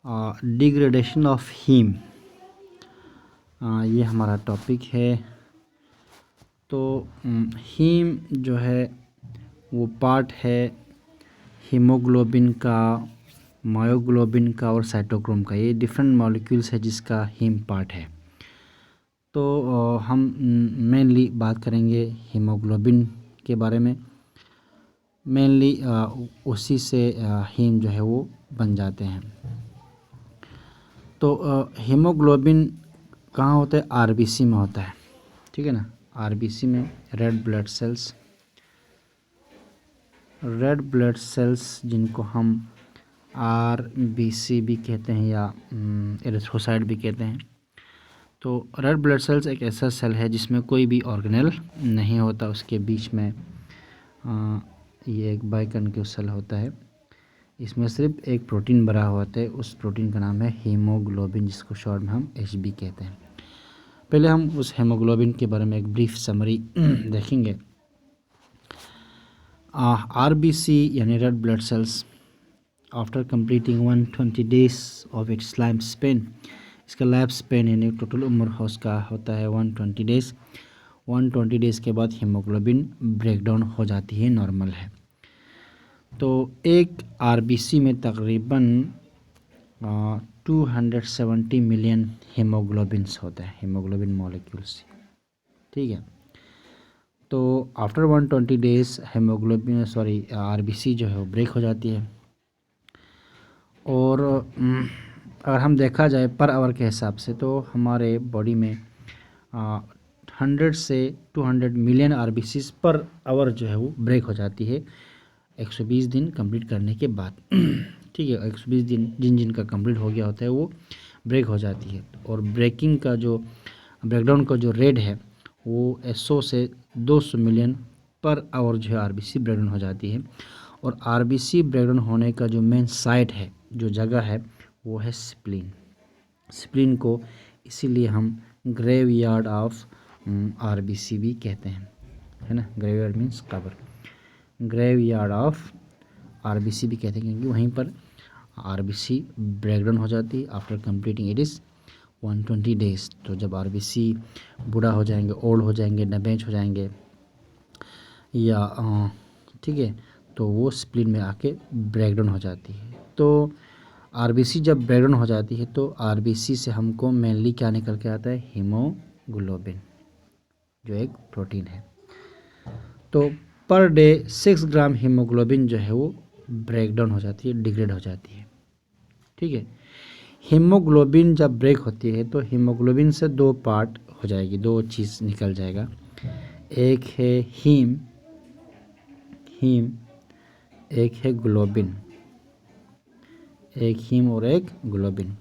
Degradation of haem, ये हमारा topic है। तो हीम जो है वो पार्ट है हीमोग्लोबिन का, मायोग्लोबिन का और साइटोक्रोम का। ये डिफरेंट मॉलिक्यूल्स है जिसका हीम पार्ट है। तो हम मेनली बात करेंगे हीमोग्लोबिन के बारे में। मेनली उसी से हीम जो है वो बन जाते हैं। तो हीमोग्लोबिन कहाँ होता है? आरबीसी में होता है, ठीक है ना। आरबीसी में रेड ब्लड सेल्स जिनको हम आरबीसी भी कहते हैं या एरिथ्रोसाइट भी कहते हैं। तो रेड ब्लड सेल्स एक ऐसा सेल है जिसमें कोई भी ऑर्गेनेल नहीं होता। उसके बीच में ये एक बाइकॉन्केव सेल होता है। इसमें सिर्फ एक प्रोटीन भरा हुआ होता है। उस प्रोटीन का नाम है हीमोग्लोबिन, जिसको शॉर्ट में हम एचबी कहते हैं। पहले हम उस हीमोग्लोबिन के बारे में एक ब्रीफ समरी देखेंगे। आरबीसी यानी red blood cells after completing 120 days of its life span, इसका लाइफ स्पेन यानी टोटल उम्र उसका होता है 120 डेज। 120 डेज के बाद हीमोग्लोबिन ब्रेकडाउन हो जाती है, नॉर्मल है। तो एक आरबीसी में तकरीबन 270 मिलियन हीमोग्लोबिन्स होता है, हीमोग्लोबिन मॉलिक्यूल्स, ठीक है। तो आफ्टर 120 डेज आरबीसी जो है वो ब्रेक हो जाती है। और अगर हम देखा जाए पर आवर के हिसाब से तो हमारे बॉडी में 100 से 200 मिलियन आरबीसीज पर आवर जो है वो ब्रेक हो जाती है 120 दिन कंप्लीट करने के बाद, ठीक है। 120 दिन जिनका कंप्लीट हो गया होता है वो ब्रेक हो जाती है। और ब्रेकडाउन का जो रेट है वो 100 से 200 मिलियन पर आवर जो है आरबीसी ब्रेकडाउन हो जाती है। और आरबीसी ब्रेकडाउन होने का जो मेन साइट है, जो जगह है, वो है स्प्लीन को इसीलिए हम ग्रेवयार्ड ऑफ आरबीसी भी कहते हैं, है ना। ग्रेवयार्ड मीन्स कब्र, ग्रेवयार्ड ऑफ आरबीसी भी कहते हैं क्योंकि वहीं पर आरबीसी ब्रेकडाउन हो जाती है after completing it is 120 days. तो जब आरबीसी बूढ़ा हो जाएंगे, ओल्ड हो जाएंगे, डैमेज हो जाएंगे या ठीक है, तो वो स्प्लीन में आके ब्रेकडाउन हो जाती है। तो आरबीसी जब ब्रेकडाउन हो जाती है तो आरबीसी से हमको मेनली क्या निकल के आता है? हीमोग्लोबिन, जो एक प्रोटीन है। तो पर डे 6 ग्राम हीमोग्लोबिन जो है वो ब्रेकडाउन हो जाती है, डिग्रेड हो जाती है, ठीक है। हीमोग्लोबिन जब ब्रेक होती है तो हीमोग्लोबिन से दो पार्ट हो जाएगी, दो चीज़ निकल जाएगा। एक है हीम, एक है ग्लोबिन, एक हीम और एक ग्लोबिन।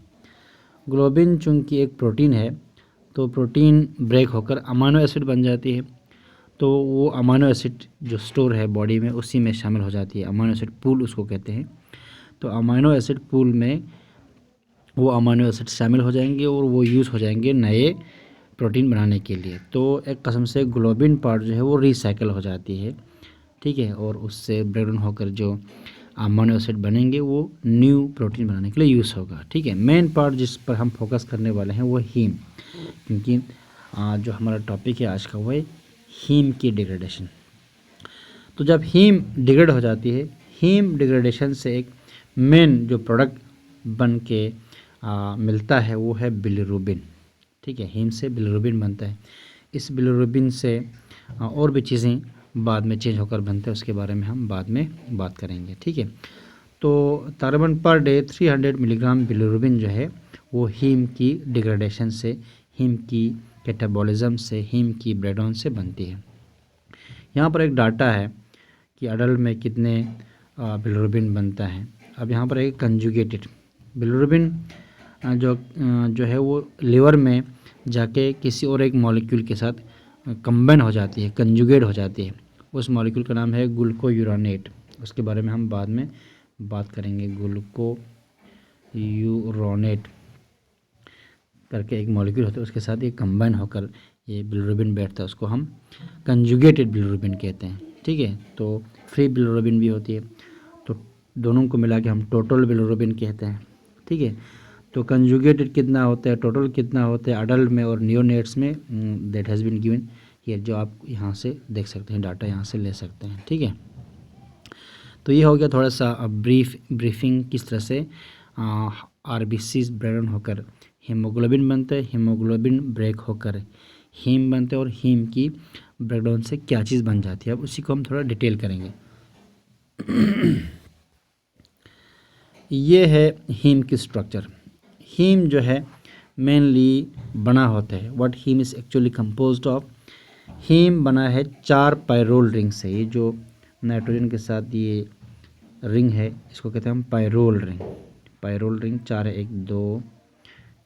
ग्लोबिन चूंकि एक प्रोटीन है तो प्रोटीन ब्रेक होकर अमाइनो एसिड बन जाती है। तो वो अमाइनो एसिड जो स्टोर है बॉडी में उसी में शामिल हो जाती है, अमाइनो एसिड पूल उसको कहते हैं। तो अमाइनो एसिड पूल में वो अमाइनो एसिड शामिल हो जाएंगे और वो यूज़ हो जाएंगे नए प्रोटीन बनाने के लिए। तो एक किस्म से ग्लोबिन पार्ट जो है वो रिसाइकिल हो जाती है, ठीक है। और उससे ब्रेकडाउन होकर जो अमाइनो एसिड बनेंगे वो न्यू प्रोटीन बनाने के लिए यूज़ होगा, ठीक है। मेन पार्ट जिस पर हम फोकस करने वाले हैं वो हीम, क्योंकि जो हमारा टॉपिक है आज का वो है हीम की डिग्रेडेशन। तो जब हीम डिग्रेड हो जाती है, हीम डिग्रेडेशन से एक मेन जो प्रोडक्ट बन के मिलता है वो है बिलिरुबिन, ठीक है। हीम से बिलिरुबिन बनता है। इस बिलिरुबिन से और भी चीज़ें बाद में चेंज होकर बनते हैं, उसके बारे में हम बाद में बात करेंगे, ठीक है। तो तकरीबन पर डे 300 मिलीग्राम बिलिरुबिन जो है वो हीम की डिग्रेडेशन से, हीम की कैटाबॉलिज्म से, हीम की ब्रेकडाउन से बनती है। यहाँ पर एक डाटा है कि अडल्ट में कितने बिलिरुबिन बनता है। अब यहाँ पर एक कंजुगेटेड बिलिरुबिन जो है वो लिवर में जाके किसी और एक मॉलिक्यूल के साथ कंबाइन हो जाती है, कंजुगेट हो जाती है। उस मॉलिक्यूल का नाम है ग्लूकोयूरानेट। उसके बारे में हम बाद में बात करेंगे। ग्लूकोयूरोनेट करके एक मॉलिक्यूल होता है, उसके साथ ये कंबाइन होकर ये बिलिरुबिन बैठता है, उसको हम कंजुगेटेड बिलिरुबिन कहते हैं, ठीक है। तो फ्री बिलिरुबिन भी होती है, तो दोनों को मिला के हम टोटल बिलिरुबिन कहते हैं, ठीक है। तो कंजुगेटेड कितना होता है, टोटल कितना होता है अडल्ट में और नियोनेट्स में, दैट हैज़ बीन गिवन ये जो आप यहाँ से देख सकते हैं, डाटा यहाँ से ले सकते हैं। ठीक है, तो ये हो गया थोड़ा सा ब्रीफिंग किस तरह से आरबीसीज ब्रेकडाउन होकर हीमोग्लोबिन बनता है, हीमोग्लोबिन ब्रेक होकर हीम बनते हैं और हीम की ब्रेकडाउन से क्या चीज़ बन जाती है। अब उसी को हम थोड़ा डिटेल करेंगे। ये है हीम की स्ट्रक्चर। हीम जो है मेनली बना होता है, what haem is actually composed of. Haem बना है 4 पायरोल रिंग से। ये जो नाइट्रोजन के साथ ये रिंग है इसको कहते हैं हम पायरोल रिंग। पायरोल रिंग 4 है, 1 2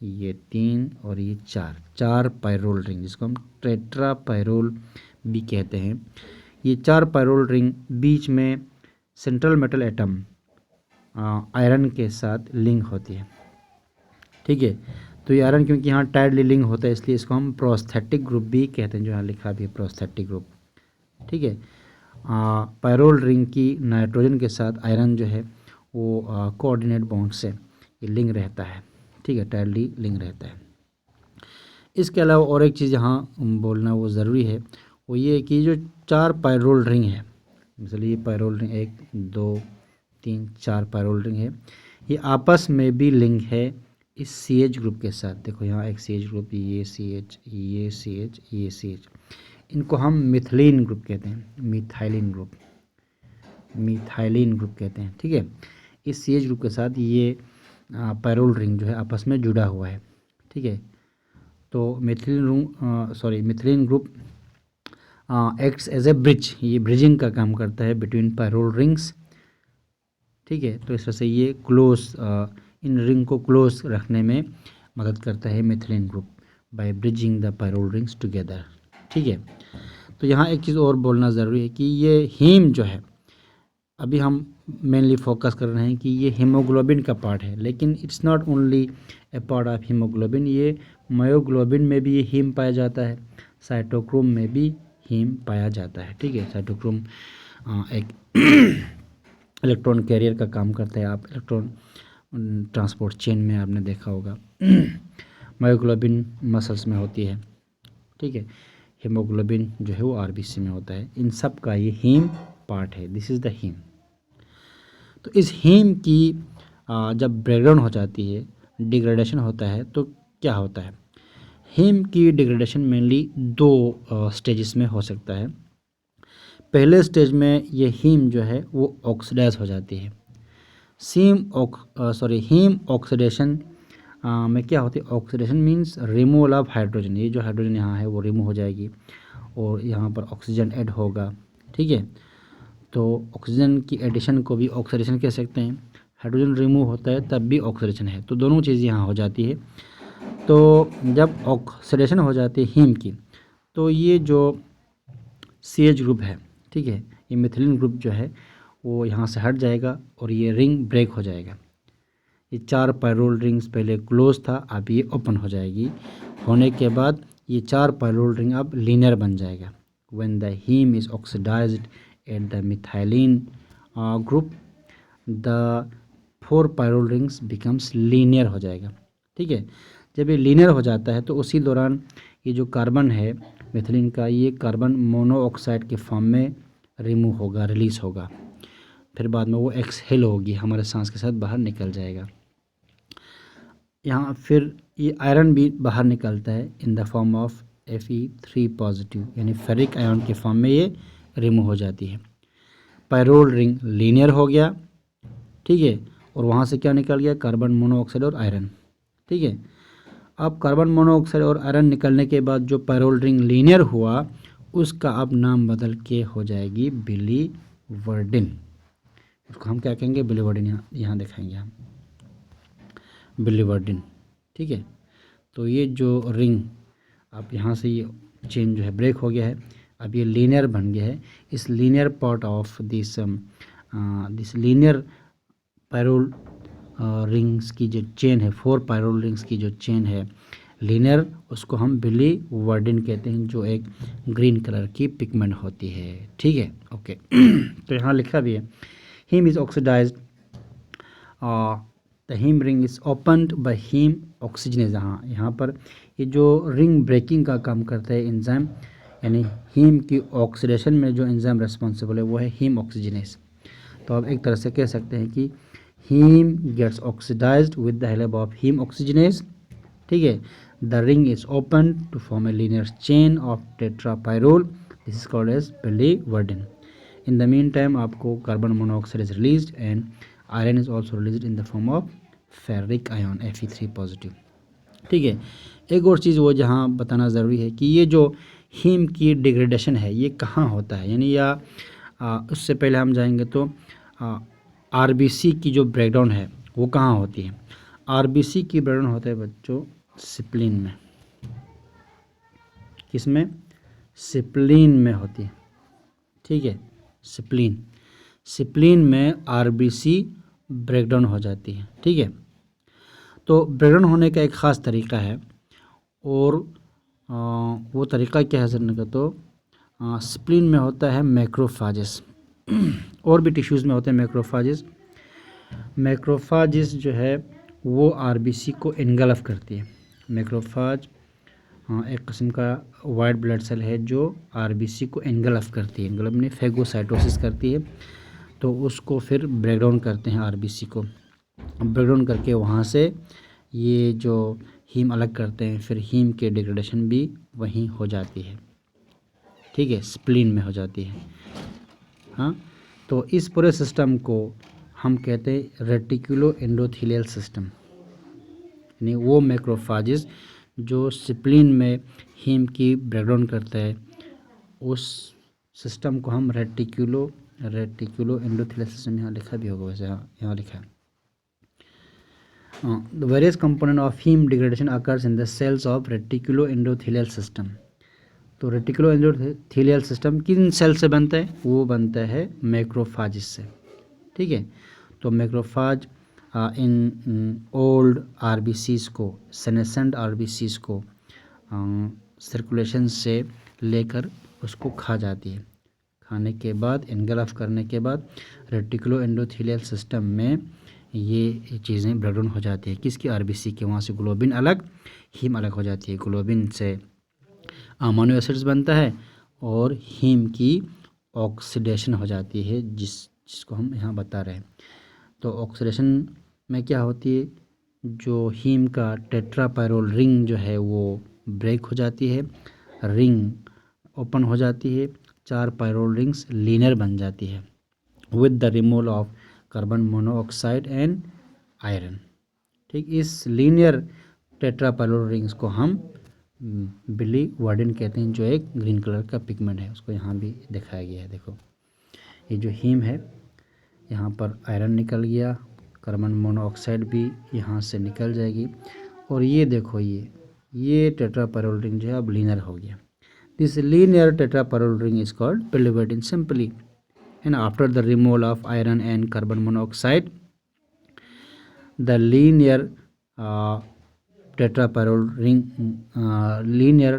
ये 3 और ये 4 पायरोल रिंग, जिसको हम टेट्रा पायरोल भी कहते हैं। ये 4 पायरोल रिंग बीच में सेंट्रल मेटल एटम आयरन के साथ लिंक होती है। ठीक है, तो ये आयरन क्योंकि यहाँ टाइडली लिंक होता है इसलिए इसको हम प्रोस्थेटिक ग्रुप भी कहते हैं, जो यहाँ लिखा भी है प्रोस्थेटिक ग्रुप। ठीक है, पायरोल रिंग की नाइट्रोजन के साथ आयरन जो है वो कोऑर्डिनेट बॉन्ड से ये लिंक रहता है। ठीक है, टाइडली लिंक रहता है। इसके अलावा और एक चीज़ यहाँ बोलना वो ज़रूरी है, वो ये कि जो 4 पायरोल रिंग है, मिसाल ये पायरोल रिंग 1 2 3 4 पायरोल रिंग है, ये आपस में भी लिंक है इस CH ग्रुप के साथ। देखो यहाँ एक CH ग्रुप, ये CH ये CH ये CH, इनको हम मिथिलीन ग्रुप कहते हैं, मिथाइलिन ग्रुप, मिथाइलिन ग्रुप कहते हैं। ठीक है, इस CH ग्रुप के साथ ये पायरोल रिंग जो है आपस में जुड़ा हुआ है। ठीक है, तो methylene group acts as a bridge, ये ब्रिजिंग का काम करता है बिटवीन पायरोल रिंग्स। ठीक है, तो इस तरह से ये क्लोज इन रिंग को क्लोज रखने में मदद करता है methylene group by bridging the pyrrole rings together. ठीक है, तो यहाँ एक चीज़ और बोलना ज़रूरी है कि ये हीम जो है अभी हम मेनली फोकस कर रहे हैं कि ये हीमोग्लोबिन का पार्ट है, लेकिन it's not only A part of haemoglobin, ये मायोग्लोबिन में भी ये हीम पाया जाता है, साइटोक्रोम में भी हीम पाया जाता है। ठीक है, साइटोक्रोम एक इलेक्ट्रॉन कैरियर का काम करता है, आप इलेक्ट्रॉन ट्रांसपोर्ट चेन में आपने देखा होगा। मायोग्लोबिन मसल्स में होती है। ठीक है, हीमोग्लोबिन जो है वो आरबीसी में होता है। इन सब का ये हीम पार्ट है, दिस इज़ द हीम। तो इस हीम की जब ब्रेकडाउन हो जाती है, डिग्रेडेशन होता है, तो क्या होता है। हीम की डिग्रेडेशन मेनली 2 स्टेजेस में हो सकता है। पहले स्टेज में ये हीम जो है वो ऑक्सीडाइज हो जाती है। हीम ऑक्सीडेशन में क्या होती है, oxidation means removal of hydrogen, ये जो हाइड्रोजन यहाँ है वो रिमूव हो जाएगी और यहाँ पर ऑक्सीजन ऐड होगा। ठीक है, तो ऑक्सीजन की एडिशन को भी ऑक्सीडेशन कह सकते हैं, हाइड्रोजन रिमूव होता है तब भी ऑक्सीडेशन है, तो दोनों चीज़ यहाँ हो जाती है। तो जब ऑक्सीडेशन हो जाती है हीम की, तो ये जो CH ग्रुप है, ठीक है, ये मिथिलीन ग्रुप जो है वो यहाँ से हट जाएगा और ये रिंग ब्रेक हो जाएगा। ये 4 पायरोल रिंग्स पहले क्लोज था, अब ये ओपन हो जाएगी। होने के बाद ये 4 पायरोल रिंग अब लीनियर बन जाएगा। When the haem is oxidised at the methylene group, the 4 pyrrole rings becomes linear हो जाएगा। ठीक है, जब ये लीनियर हो जाता है तो उसी दौरान ये जो कार्बन है मिथिलीन का, ये कार्बन मोनोऑक्साइड के फॉर्म में रिमूव होगा, रिलीज होगा, फिर बाद में वो एक्सहेल होगी, हमारे सांस के साथ बाहर निकल जाएगा। यहाँ फिर ये आयरन भी बाहर निकलता है in the form of Fe3 positive, यानी फेरिक आयन के फॉर्म में ये रिमूव हो जाती है। पायरोल रिंग लीनियर हो गया। ठीक है, और वहाँ से क्या निकल गया, कार्बन मोनोऑक्साइड और आयरन। ठीक है, अब कार्बन मोनोऑक्साइड और आयरन निकलने के बाद जो पायरोल रिंग लीनियर हुआ उसका अब नाम बदल के हो जाएगी बिलीवर्डिन। उसको हम क्या कहेंगे, बिलीवर्डिन, यहाँ दिखाएंगे हम बिलीवर्डिन। ठीक है, तो ये जो रिंग अब यहाँ से ये चेन जो है ब्रेक हो गया है, अब ये लीनियर बन गया है। इस linear part of this linear pyrrole rings की जो चेन है, 4 पायरोल रिंग्स की जो चेन है लीनियर, उसको हम बिलीवर्डिन कहते हैं, जो एक ग्रीन कलर की पिगमेंट होती है। ठीक है, ओके। तो यहाँ लिखा भी है haem is oxidised the haem ring is opened by haem oxygenase. हाँ, यहाँ पर ये जो रिंग ब्रेकिंग का काम करता है एंजाइम, यानी हीम की ऑक्सीडेशन में जो एंजाइम रिस्पॉन्सिबल है वो है हीम ऑक्सीजनेज। तो आप एक तरह से कह सकते हैं कि heme gets oxidized with the help of heme oxygenase. ठीक है, the ring is open to form a linear chain of tetrapyrrole, this is called as biliverdin. In the mean time आपको carbon monoxide is released and iron is also released in the form of ferric ion Fe3 positive. ठीक है, एक और चीज़ वो जहाँ बताना ज़रूरी है कि ये जो हीम की डिग्रेडेशन है ये कहाँ होता है, यानी या उससे पहले हम जाएंगे तो आरबीसी की जो ब्रेकडाउन है वो कहाँ होती है। आरबीसी की ब्रेकडाउन होता है बच्चों सिप्लिन में। किसमें? सिप्लिन में होती है। ठीक है, सिप्लिन में आरबीसी ब्रेकडाउन हो जाती है। ठीक है, तो ब्रेकडाउन होने का एक ख़ास तरीका है और वो तरीका क्या है समझने का, तो स्प्लीन में होता है मैक्रोफाजेस और भी टिश्यूज़ में होते हैं मैक्रोफाजेस। मैक्रोफाजेस जो है वो आरबीसी को इनगल्फ करती है। मैक्रोफाज एक किस्म का वाइट ब्लड सेल है जो आरबीसी को इनगल्फ करती है। इनगल्फ में फेगोसाइटोसिस करती है, तो उसको फिर ब्रेकडाउन करते हैं आरबीसी को। ब्रेकडाउन करके वहाँ से ये जो हीम अलग करते हैं, फिर हीम के डिग्रेडेशन भी वहीं हो जाती है। ठीक है, स्प्लीन में हो जाती है। हाँ, तो इस पूरे सिस्टम को हम कहते हैं रेटिकुलो एंडोथेलियल सिस्टम, यानी वो मैक्रोफाजेस जो स्प्लीन में हीम की ब्रेकडाउन करता है, उस सिस्टम को हम रेटिकुलो एंडोथेलियल सिस्टम, यहाँ लिखा भी होगा वैसे, हाँ यहाँ लिखा है। The various component of heme degradation occurs in the cells of reticuloendothelial system। तो रेटिकुलोएंडोथेलियल सिस्टम किन सेल से बनता है? वो बनता है मैक्रोफाज से। ठीक है, तो मैक्रोफाज इन ओल्ड आरबीसीज को, सेनेसेंट आरबीसीज को सर्कुलेशन से लेकर उसको खा जाती है। खाने के बाद, इनगल्फ करने के बाद रेटिकुलोएंडोथेलियल सिस्टम में ये चीज़ें ब्रेकडाउन हो जाती है। किसकी? आरबीसी के। वहाँ से ग्लोबिन अलग, हीम अलग हो जाती है। ग्लोबिन से अमीनो एसिड्स बनता है और हीम की ऑक्सीडेशन हो जाती है, जिसको हम यहाँ बता रहे हैं। तो ऑक्सीडेशन में क्या होती है, जो हीम का टेट्रापायरोल रिंग जो है वो ब्रेक हो जाती है, रिंग ओपन हो जाती है, 4 पायरोल रिंग्स लीनियर बन जाती है with the removal of carbon monoxide and iron. ठीक, इस लीनियर टेट्रापायरोल रिंग्स को हम बिलीवर्डिन कहते हैं, जो एक ग्रीन कलर का पिगमेंट है। उसको यहाँ भी दिखाया गया है। देखो, ये जो हीम है, यहाँ पर आयरन निकल गया, कार्बन मोनोऑक्साइड भी यहाँ से निकल जाएगी, और ये देखो ये टेट्रापायरोल रिंग जो है अब लीनियर हो गया। This linear tetrapyrrole ring is called biliverdin simply. And after the removal of iron and carbon monoxide, the linear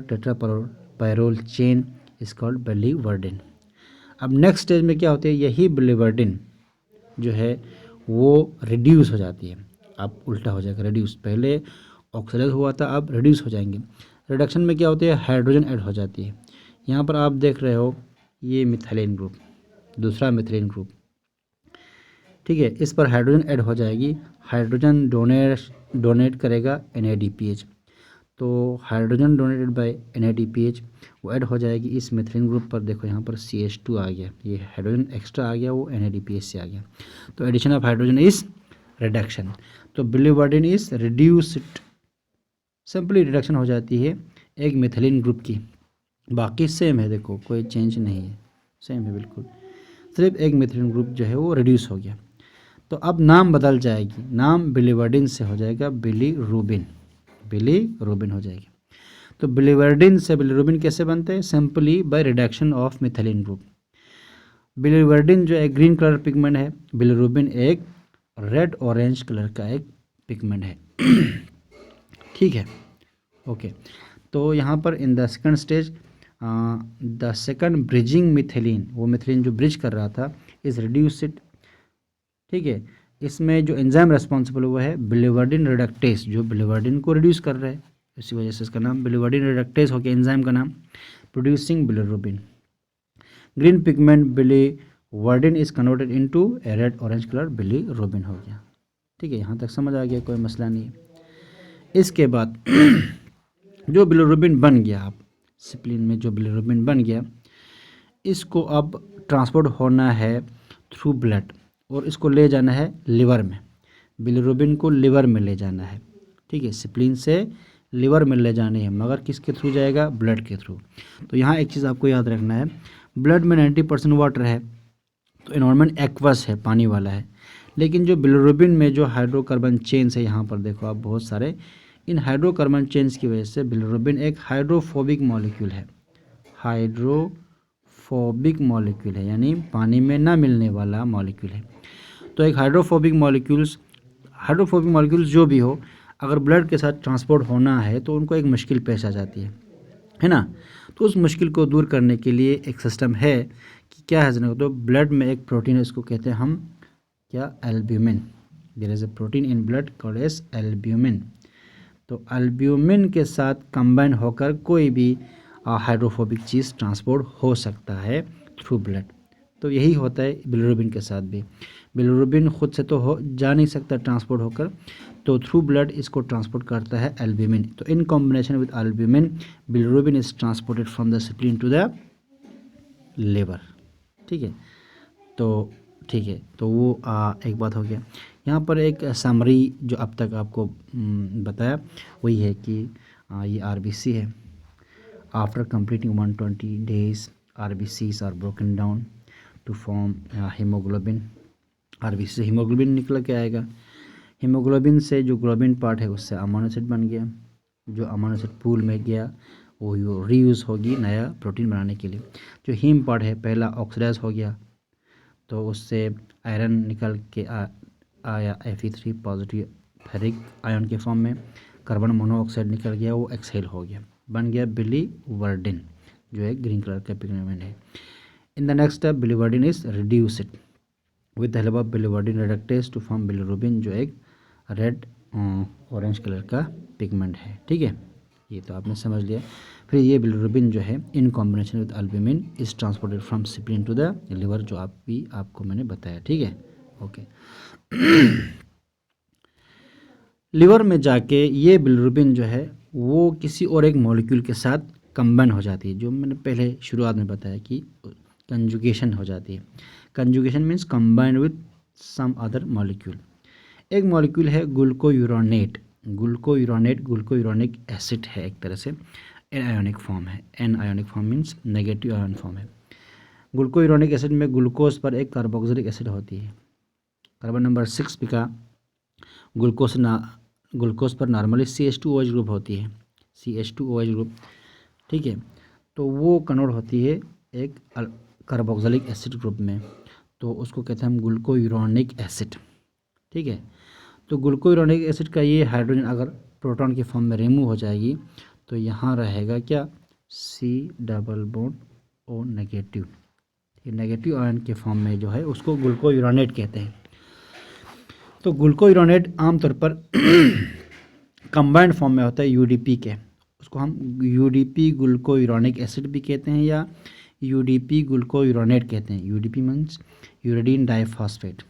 tetrapyrrole chain is called biliverdin। अब नेक्स्ट स्टेज में क्या होती है, यही बिलीवर्डिन जो है वो रिड्यूस हो जाती है। अब उल्टा हो जाएगा, रिड्यूस। पहले ऑक्सीडाइज हुआ था, अब रिड्यूस हो जाएंगे। रिडक्शन में क्या होती है, हाइड्रोजन ऐड हो जाती है। यहाँ पर आप देख रहे हो ये मिथाइलिन ग्रुप, दूसरा मिथाइलिन ग्रुप। ठीक है, इस पर हाइड्रोजन ऐड हो जाएगी। हाइड्रोजन डोनेट करेगा NADPH, तो हाइड्रोजन डोनेटेड बाय NADPH वो ऐड हो जाएगी इस मिथाइलिन ग्रुप पर। देखो यहाँ पर CH2 आ गया, ये हाइड्रोजन एक्स्ट्रा आ गया, वो NADPH से आ गया। तो addition of hydrogen is reduction. तो biliverdin is reduced, simply reduction हो जाती है एक मिथाइलिन ग्रुप की। बाकी सेम है, देखो कोई चेंज नहीं है, सेम है बिल्कुल, सिर्फ एक मिथाइलिन ग्रुप जो है वो रिड्यूस हो गया। तो अब नाम बदल जाएगी, नाम बिलीवर्डिन से हो जाएगा बिलीरुबिन हो जाएगी। तो बिलीवर्डिन से बिलीरुबिन कैसे बनते हैं? Simply by reduction of methylene group. Biliverdin जो एक ग्रीन कलर पिगमेंट है, बिलीरुबिन एक रेड ऑरेंज कलर का एक पिगमेंट है। ठीक है, ओके। तो यहाँ पर in the second stage the second bridging methylene, वो मिथाइलिन जो ब्रिज कर रहा था, इज रिड्यूस्ड। ठीक है, इसमें जो एंजाइम रेस्पॉन्सिबल हुआ है बिलिवर्डिन रिडक्टेस, जो बिलिवर्डिन को रिड्यूस कर रहा है, इसी वजह से इसका नाम बिलिवर्डिन रिडक्टेस हो गया एंजाइम का नाम, producing bilirubin. Green pigment बिलिवर्डिन is converted into A red orange colour bilirubin हो गया। ठीक है, यहाँ तक समझ आ गया, कोई मसला नहीं है। इसके बाद जो बिलिरुबिन बन गया, आप स्प्लीन में जो बिलिरुबिन बन गया, इसको अब ट्रांसपोर्ट होना है थ्रू ब्लड और इसको ले जाना है लिवर में। बिलिरुबिन को लिवर में ले जाना है। ठीक है, स्प्लीन से लिवर में ले जाने हैं, मगर किसके थ्रू जाएगा? ब्लड के थ्रू। तो यहाँ एक चीज़ आपको याद रखना है, ब्लड में 90% वाटर है, तो एनवायरनमेंट एक्वस है, पानी वाला है। लेकिन जो बिलिरुबिन में जो हाइड्रोकार्बन चेन्स है, यहाँ पर देखो आप बहुत सारे, इन हाइड्रोकार्बन चेन्स की वजह से बिलिरुबिन एक हाइड्रोफोबिक मॉलिक्यूल है। हाइड्रोफोबिक मॉलिक्यूल है, यानी पानी में ना मिलने वाला मॉलिक्यूल है। तो एक हाइड्रोफोबिक मॉलिक्यूल्स जो भी हो, अगर ब्लड के साथ ट्रांसपोर्ट होना है तो उनको एक मुश्किल पेश आ जाती है ना। तो उस मुश्किल को दूर करने के लिए एक सिस्टम है कि क्या है जनाब, तो ब्लड में एक प्रोटीन है, इसको कहते हैं हम क्या? Albumin. There is a protein in blood called as albumin. तो एल्ब्यूमिन के साथ कंबाइन होकर कोई भी हाइड्रोफोबिक चीज़ ट्रांसपोर्ट हो सकता है थ्रू ब्लड। तो यही होता है बिलिरुबिन के साथ भी। बिलिरुबिन खुद से तो हो जा नहीं सकता ट्रांसपोर्ट होकर, तो थ्रू ब्लड इसको ट्रांसपोर्ट करता है एल्ब्यूमिन। तो in combination with albumin bilirubin is transported from the spleen to the liver. ठीक है, तो ठीक है, तो वो एक बात हो गया। यहाँ पर एक समरी जो अब तक आपको बताया वही है कि ये आरबीसी है। After completing 120 days RBCs are broken down to form haemoglobin. RBC से हीमोग्लोबिन निकल के आएगा। हीमोग्लोबिन से जो ग्लोबिन पार्ट है उससे अमीनो एसिड बन गया, जो अमीनो एसिड पूल में गया वो रीयूज़ होगी नया प्रोटीन बनाने के लिए। जो हीम पार्ट है पहला ऑक्सीडाइज हो गया, तो उससे आयरन निकल के आया Fe3 पॉजिटिव फेरिक आयन के फॉर्म में। कार्बन मोनोऑक्साइड निकल गया, वो एक्सहेल हो गया, बन गया बिलीवर्डिन, जो एक ग्रीन कलर का पिगमेंट है। In the next step biliverdin is reduced with the help of biliverdin reductase to form bilirubin, जो एक रेड ऑरेंज कलर का पिगमेंट है। ठीक है, ये तो आपने समझ लिया। फिर ये बिलिरुबिन जो है in combination with albumin is transported from spleen to the liver, जो आपको मैंने बताया। ठीक है, ओके। लिवर में जाके ये बिलिरुबिन जो है वो किसी और एक मॉलिक्यूल के साथ कंबाइन हो जाती है, जो मैंने पहले शुरुआत में बताया कि कंजुगेशन हो जाती है। Conjugation means combined with some other molecule. एक मॉलिक्यूल है ग्लूकोयूरोनेट। ग्लूकोयूरोनिक एसिड है, एक तरह से एन आयोनिक फॉर्म है। Anionic form means negative ion form है। ग्लूकोयूरोनिक एसिड में ग्लूकोज पर एक कार्बोक्सिलिक एसिड होती है, कार्बन नंबर 6 का। ग्लूकोज पर नॉर्मली CH2OH ग्रुप होती है, CH2OH ग्रुप। ठीक है, तो वो कन्वर्ट होती है एक कार्बोक्सिलिक एसिड ग्रुप में, तो उसको कहते हैं हम ग्लूकोयूरोनिक एसिड। ठीक है, तो ग्लूकोयूरोनिक एसिड का ये हाइड्रोजन अगर प्रोटॉन की फॉर्म में रिमूव हो जाएगी तो यहाँ रहेगा क्या? C+O negative. ये नेगेटिव आयन के फॉर्म में जो है उसको ग्लूकोयूरोनेट कहते हैं। तो ग्लूकोयूरोनेट आमतौर पर कंबाइंड फॉर्म में होता है UDP के, उसको हम UDP ग्लूकोयूरोनिक एसिड भी कहते हैं या UDP ग्लूकोयूरोनेट कहते हैं। UDP means uridine diphosphate.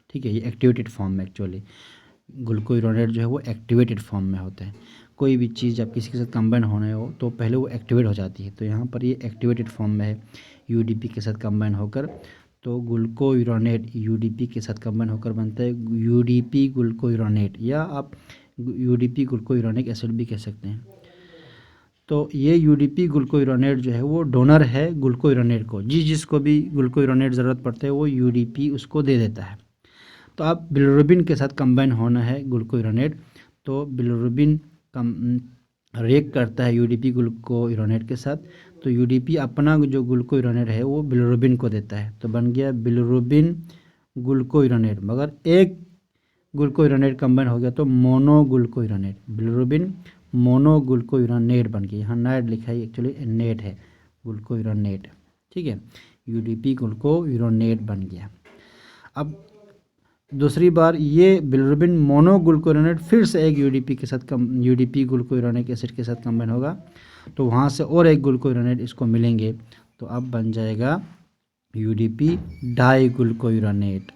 ठीक है, ये एक्टिवेटेड फॉर्म में, एक्चुअली ग्लूकोयूरोनेट जो है वो एक्टिवेटेड फॉर्म में होता है। कोई भी चीज़ जब किसी के साथ कंबाइन होने हो तो पहले वो एक्टिवेट हो जाती है, तो यहाँ पर ये एक्टिवेटेड फॉर्म में है UDP के साथ कंबाइन होकर। तो ग्लूकोयूरोनेट UDP के साथ कंबाइन होकर बनता है UDP ग्लूकोयूरोनेट, या आप UDP ग्लूकोयूरोनिक एसिड भी कह सकते हैं। तो ये UDP ग्लूकोयूरोनेट जो है वो डोनर है ग्लूकोयूरोनेट को, जिसको भी ग्लूकोयूरोनेट ज़रूरत पड़ता है वो UDP उसको दे देता है। तो आप बिलिरुबिन के साथ कंबाइन होना है ग्लूकोयूरोनेट, तो बिलिरुबिन रिएक्ट करता है UDP ग्लूकोयूरोनेट के साथ, तो UDP अपना जो ग्लूकोयूरोनेट है वो बिलिरुबिन को देता है, तो बन गया बिलिरुबिन ग्लूकोयूरोनेट। मगर एक ग्लूकोयूरोनेट कंबाइन हो गया तो मोनोग्लूकोयूरोनेट, बिलिरुबिन मोनोग्लूकोयूरोनेट बन गया। यहाँ नेट लिखा है, एक्चुअली नेट है ग्लूकोयूरोनेट। ठीक है, UDP ग्लूकोयूरोनेट बन गया। अब दूसरी बार ये बिलिरुबिन मोनोग्लूकोरोनेट फिर से एक यूडीपी के साथ यूडीपी ग्लूकोयूरोनिक एसिड के साथ कंबाइन होगा, तो वहाँ से और एक ग्लूकोयूरोनेट इसको मिलेंगे, तो अब बन जाएगा यूडीपी डाईग्लूकोयूरोनेट।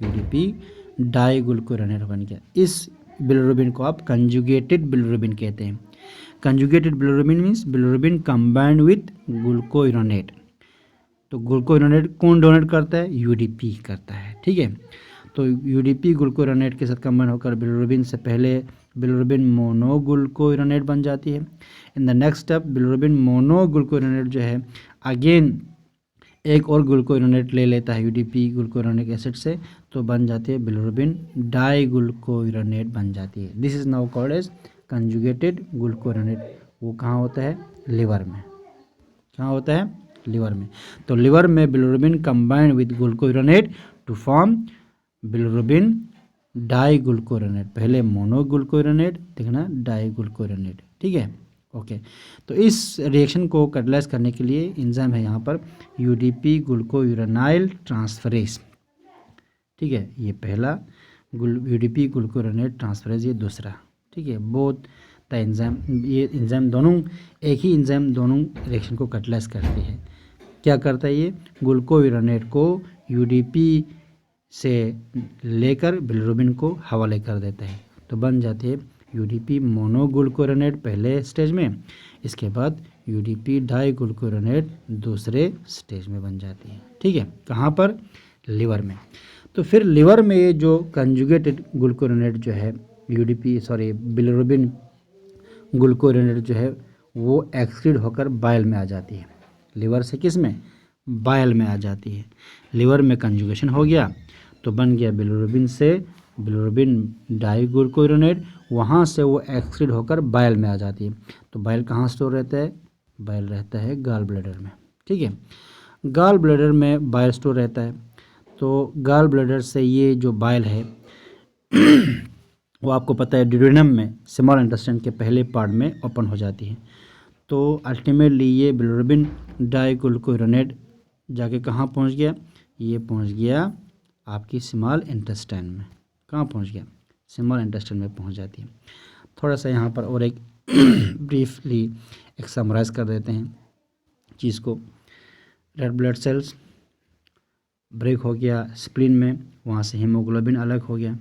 यूडीपी डाईग्लूकोयूरोनेट बन गया। इस बिलिरुबिन को आप कंजुगेटेड बिलिरुबिन कहते हैं। Conjugated bilirubin means bilirubin combined with glucuronate. तो ग्लूकोयूरोनेट कौन डोनेट करता है? यूडीपी करता है, ठीक है। तो यूडीपी ग्लूकोयूरोनेट के साथ कंबाइन होकर बिलिरुबिन से पहले बिलिरुबिन मोनोग्लूकोयूरोनेट बन जाती है। In the next step bilirubin monoglucuronate जो है अगेन एक और ग्लूकोयूरोनेट ले लेता है यूडीपी ग्लूकोयूरोनिक एसिड से, तो बन जाती है बिलिरुबिन डाईग्लूकोयूरोनेट बन जाती है। This is now called as conjugated glucuronate. वो कहाँ होता है? लिवर में। कहाँ होता है? लिवर में। तो लिवर में bilirubin combined with glucuronate to form bilirubin diglucuronate. पहले मोनोग्लूकोयूरोनेट, देखना डाईग्लूकोयूरोनेट, ठीक है, ओके। तो इस रिएक्शन को कैटलाइज करने के लिए एंजाइम है यहाँ पर यूडीपी ग्लूकोयूरोनाइल ट्रांसफरेज, ठीक है। ये पहला यूडीपी ग्लूकोयूरोनेट ट्रांसफरेज, ये दूसरा, ठीक है। बोथ द एंजाइम, ये एंजाइम दोनों एक ही एंजाइम दोनों रिएक्शन को कैटलाइज करती है। क्या करता है ये? ग्लूकोयूरोनेट को यूडीपी से लेकर बिलिरुबिन को हवाले कर देता है, तो बन जाती है यूडीपी मोनोग्लूकोयूरोनेट पहले स्टेज में, इसके बाद यूडीपी डाईग्लूकोयूरोनेट दूसरे स्टेज में बन जाती है, ठीक है। कहाँ पर? लिवर में। तो फिर लिवर में ये जो कंजुगेटेड ग्लूकोयूरोनेट जो है बिलिरुबिन ग्लूकोयूरोनेट जो है वो एक्सक्रीट होकर बाइल में आ जाती है। लिवर से किस में? बाइल में आ जाती है। लिवर में कंजुगेशन हो गया तो बन गया बिलिरुबिन से बिलिरुबिन डाईग्लूकोयूरोनेट, वहाँ से वो एक्सक्रीट होकर बाइल में आ जाती है। तो बाइल कहाँ स्टोर रहता है? बाइल रहता है गॉल ब्लैडर में, ठीक है। गॉल ब्लैडर में बाइल स्टोर रहता है। तो गॉल ब्लैडर से ये जो बाइल है वो आपको पता है ड्यूडेनम में स्मॉल इंटेस्टाइन के पहले पार्ट में ओपन हो जाती है। तो अल्टीमेटली ये बिलिरुबिन डाईग्लूकोयूरोनेट जाके कहाँ पहुँच गया? ये पहुँच गया आपकी स्मॉल इंटेस्टाइन में। कहाँ पहुँच गया? स्मॉल इंटेस्टाइन में पहुँच जाती है। थोड़ा सा यहाँ पर और एक ब्रीफली एक समराइज़ कर देते हैं चीज़ को। रेड ब्लड सेल्स ब्रेक हो गया स्प्लीन में, वहाँ से हीमोग्लोबिन अलग हो गया।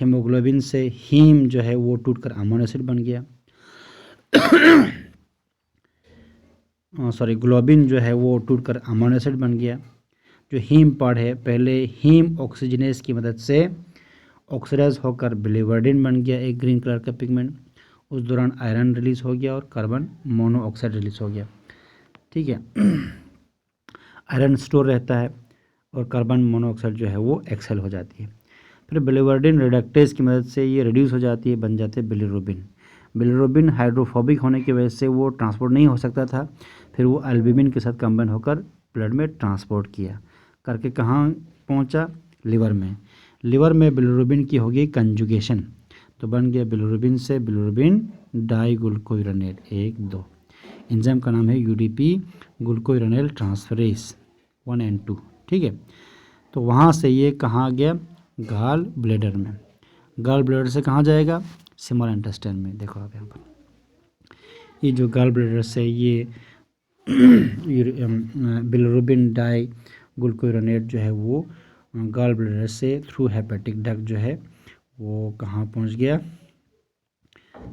हीमोग्लोबिन से हीम जो है वो टूटकर अमीनो एसिड बन गया ग्लोबिन जो है वो टूटकर अमीनो एसिड बन गया। जो हीम पार्ट है पहले हीम ऑक्सीजनेज की मदद से ऑक्सीडाइज होकर बिलिवर्डिन बन गया, एक ग्रीन कलर का पिगमेंट। उस दौरान आयरन रिलीज हो गया और कार्बन मोनोऑक्साइड रिलीज हो गया, ठीक है। आयरन स्टोर रहता है और कार्बन मोनोऑक्साइड जो है वो एक्सेल हो जाती है। फिर बिलिवर्डिन रिडक्टेज की मदद से ये रिड्यूस हो जाती है, बन जाते हैं बिलिरुबिन। बिलिरुबिन हाइड्रोफोबिक होने की वजह से वो ट्रांसपोर्ट नहीं हो सकता था, फिर वो एल्ब्यूमिन के साथ कंबाइन होकर ब्लड में ट्रांसपोर्ट किया करके कहाँ पहुँचा? लिवर में। लिवर में बिलिरुबिन की होगी कंजुगेशन, तो बन गया बिलिरुबिन से बिलिरुबिन डाईग्लूकोयूरोनेट 1, 2। एंजाइम का नाम है यूडीपी ग्लूकोयूरोनेल ट्रांसफरेज 1 और 2, ठीक है। तो वहाँ से ये कहाँ गया? गॉल ब्लैडर में। गॉल ब्लैडर से कहाँ जाएगा? स्मॉल इंटेस्टाइन में। देखो आप यहाँ पर ये जो गॉल ब्लैडर से ये बिलिरुबिन डाईग्लूकोयूरोनेट जो है वो गॉल ब्लैडर से थ्रू हेपेटिक डक्ट जो है वो कहाँ पहुँच गया?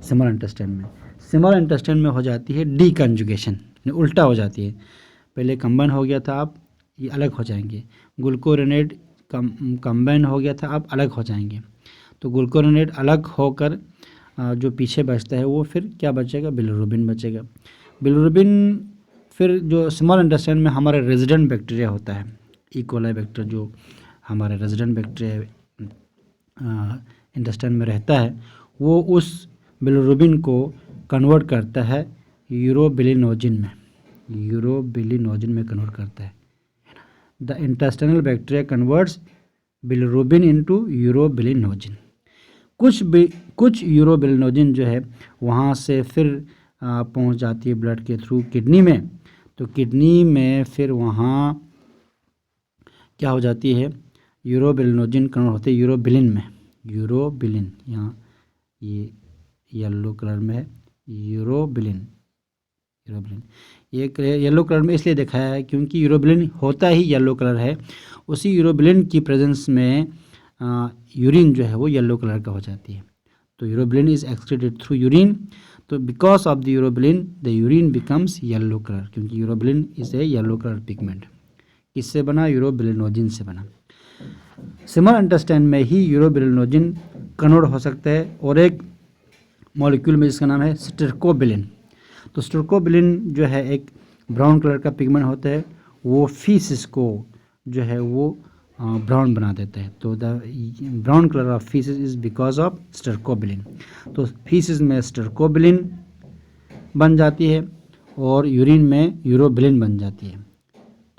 स्मॉल इंटेस्टाइन में। स्मॉल इंटेस्टाइन में हो जाती है डीकंजुगेशन, उल्टा हो जाती है। पहले कंबाइन हो गया था, अब ये अलग हो जाएंगे। ग्लूकोयूरोनेट कंबाइन हो गया था, अब अलग हो जाएंगे। तो ग्लूकोयूरोनेट अलग होकर जो पीछे बचता है वो फिर क्या बचेगा? बिलिरुबिन बचेगा। बिलिरुबिन फिर जो स्मॉल इंटेस्टाइन में हमारा रेजिडेंट बैक्टीरिया होता है, ई कोलाई बैक्टीरिया जो हमारा रेजिडेंट बैक्टीरिया इंटेस्टाइन में रहता है, वो उस बिलिरुबिन को कन्वर्ट करता है यूरोबिलिनोजिन में। यूरोबिलिनोजिन में कन्वर्ट करता है। The intestinal bacteria converts bilirubin into urobilinogen. कुछ यूरोबिलिनोजिन जो है वहाँ से फिर पहुँच जाती है ब्लड के थ्रू किडनी में। तो किडनी में फिर वहाँ क्या हो जाती है? यूरोबिलिनोजिन कन्वर्ट होते हैं यूरोबिलिन में, यूरोबिलिन, यहाँ ये येलो कलर में है यूरोबिलिन, यूरोबिलिन ये येलो कलर में इसलिए दिखाया है क्योंकि यूरोबिलिन होता ही येलो कलर है। उसी यूरोबिलिन की प्रेजेंस में यूरिन जो है वो येलो कलर का हो जाती है। तो urobilin is excreted through urine, तो because of the urobilin the urine becomes yellow colour, क्योंकि urobilin is a yellow colour pigment. किससे बना? यूरोबिलिनोजिन से बना। सिमिलर अंडरस्टैंड में ही यूरोबिलिनोजिन कन्वर्ट हो सकता है और एक मॉलिक्यूल में जिसका नाम है स्टिरकोबिलिन। तो स्टिरकोबिलिन जो है एक ब्राउन कलर का पिगमेंट होता है, वो फीसिस को जो है वो ब्राउन बना देता है। तो the brown colour of faeces is because of stercobilin. तो फीसिस में स्टिरकोबिलिन बन जाती है और यूरिन में यूरोबिलिन बन जाती है।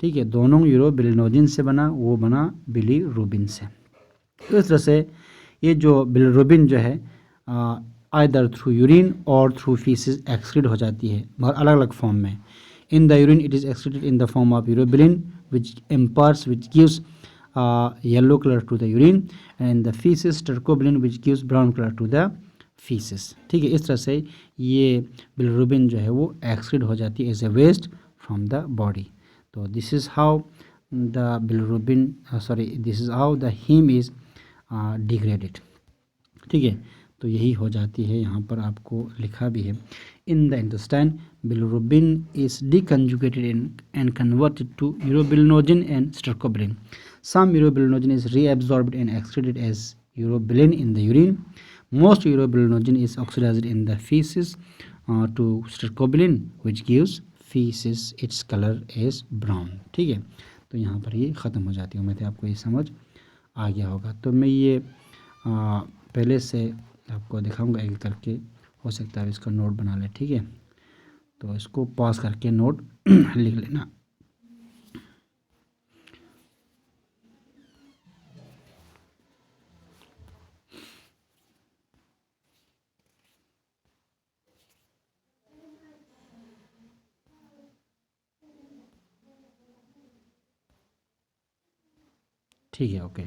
ठीक है, दोनों यूरोबिलिनोजिन से बना, वो बना बिलीरुबिन से। तो इस तरह से ये जो बिलीरुबिन जो है आइदर थ्रू यूरिन और थ्रू फीसिस एक्सक्रीट हो जाती है, मगर अलग अलग फॉर्म में। In the urine it is excreted in the form of urobilin which imparts which gives yellow colour to the urine, and the faeces stercobilin which gives brown colour to the faeces. ठीक है, इस तरह से ये bilirubin जो है वो excrete हो जाती है as a waste from the body. तो this is how the bilirubin this is how the heme is degraded. ठीक है, तो यही हो जाती है, यहाँ पर आपको लिखा भी है। In the intestine bilirubin is deconjugated and converted to urobilinogen and stercobilin. Some urobilinogen is reabsorbed and excreted as urobilin in the urine. Most urobilinogen is oxidised in the faeces to stercobilin which gives faeces its colour is brown. ठीक है, तो यहाँ पर ये ख़त्म हो जाती है। उम्मीद है आपको ये समझ आ गया होगा। तो मैं ये पहले से आपको दिखाऊंगा एक करके, हो सकता है इसका नोट बना ले। ठीक है, तो इसको पॉज करके नोट लिख लेना। ठीक है, ओके।